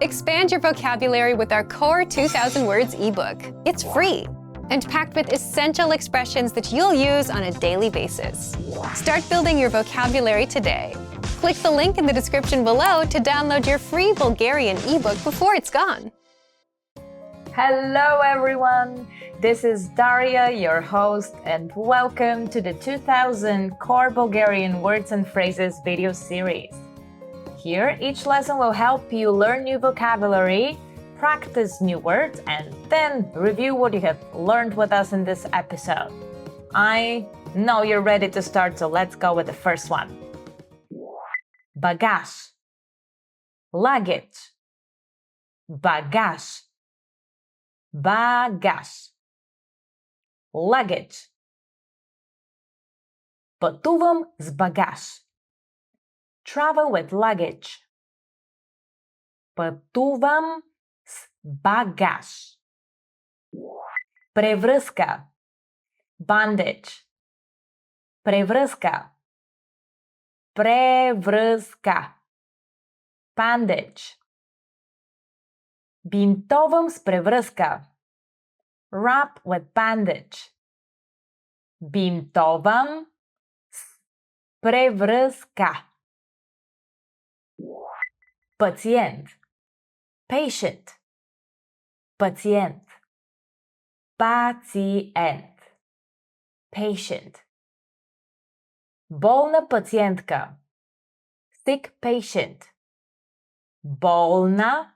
Expand your vocabulary with our Core 2000 Words ebook. It's free and packed with essential expressions that you'll use on a daily basis. Start building your vocabulary today. Click the link in the description below to download your free Bulgarian ebook before it's gone. Hello everyone! This is Daria, your host, and welcome to the 2000 Core Bulgarian Words and Phrases video series. Here, each lesson will help you learn new vocabulary, practice new words, and then review what you have learned with us in this episode. I know you're ready to start, so let's go with the first one. Bagage, luggage, bagage, bagаж, luggage. Пътувам с багаж. Travel with luggage. Пътувам с багаж. Превръзка. Bandage. Превръзка. Превръзка. Bandage. Бинтовам с превръзка. Wrap with bandage. Бинтовам с превръзка. Пациент. Patient. Пациент. Пациент. Patient. Болна пациентка. Sick patient. Болна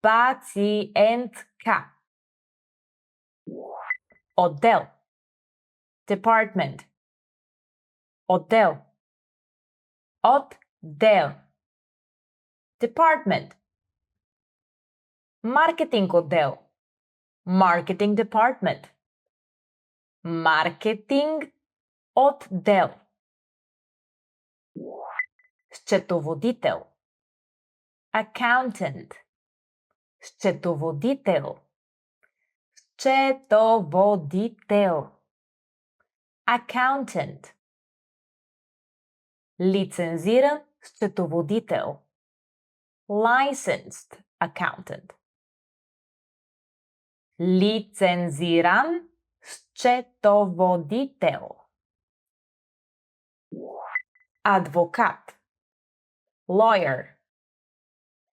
пациентка. Отдел. Department. Отдел. Отдел. Department. Маркетинг отдел. Marketing department. Маркетинг отдел. Счетоводител. Accountant. Счетоводител. Счетоводител. Accountant. Лицензиран счетоводител. Licensed accountant. Лицензиран счетоводител. Адвокат. Lawyer.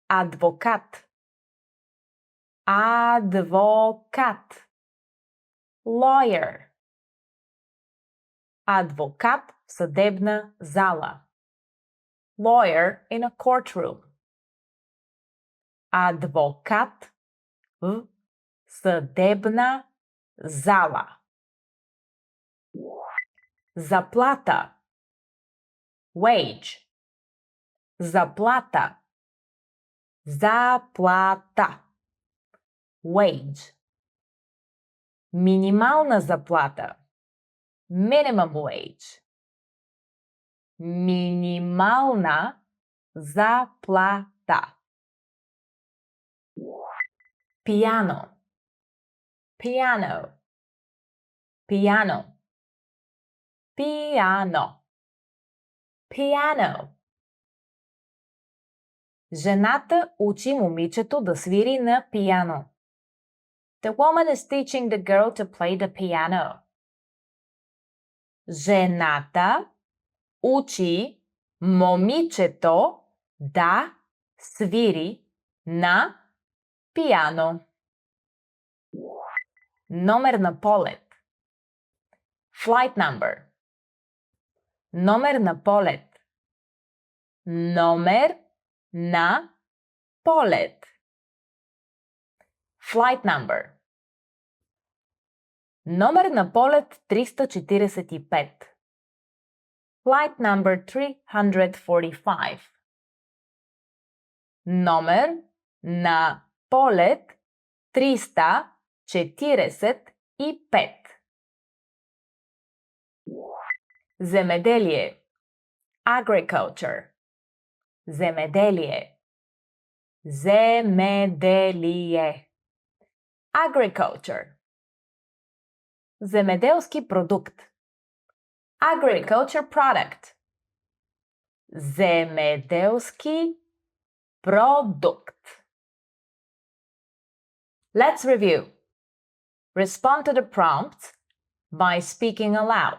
Адвокат. Адвокат. Lawyer. Адвокат в съдебна зала. Lawyer in a courtroom. Адвокат в съдебна зала. Заплата. Wage. Заплата. Заплата. Wage. Минимална заплата. Minimum wage. Минимална заплата. Piano. Piano. Piano. Piano. Piano. Жената учи момичето да свири на пиано. The woman is teaching the girl to play the piano. Жената учи момичето да свири на пиано. Номер на полет. Flight number. Номер на полет. Номер на полет. Flight number. Номер на полет 345. Flight number 345. Номер на полет 345. Земеделие. Agriculture. Земеделие. Земеделие. Agriculture. Земеделски продукт. Agriculture product. Земеделски продукт. Let's review. Respond to the prompt by speaking aloud.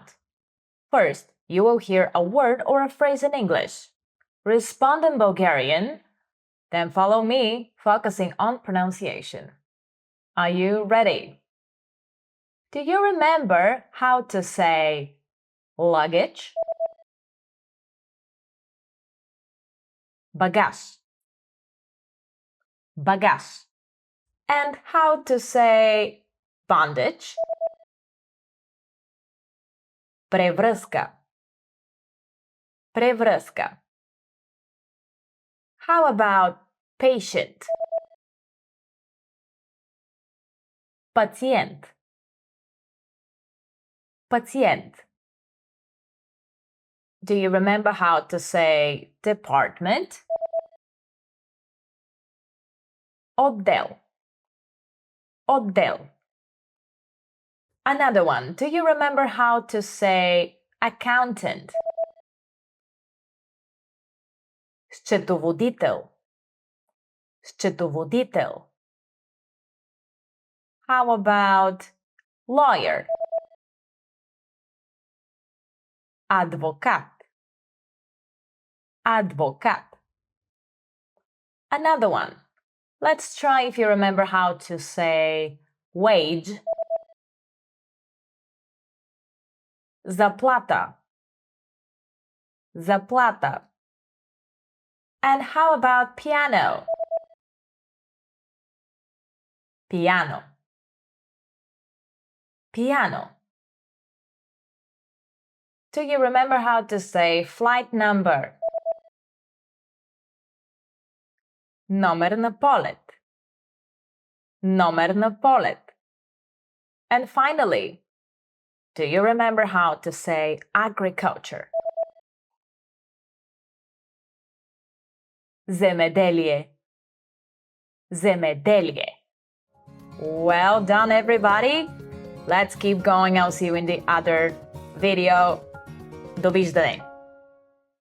First, you will hear a word or a phrase in English. Respond in Bulgarian, then follow me, focusing on pronunciation. Are you ready? Do you remember how to say luggage? Bagage. Bagage. And how to say bandage? Превръзка. Превръзка. How about patient? Пациент. Пациент. Do you remember how to say department? Отдел. Отдел. Another one. Do you remember how to say accountant? Счетоводител. Счетоводител. How about lawyer? Advocat. Advocat. Another one. Let's try if you remember how to say wage. Заплата. Заплата. And how about piano? Piano. Piano. Do you remember how to say flight number? Номер на полет. Номер на полет. And finally, do you remember how to say agriculture? Земеделие. Земеделие. Well done, everybody. Let's keep going. I'll see you in the other video. Довиждане.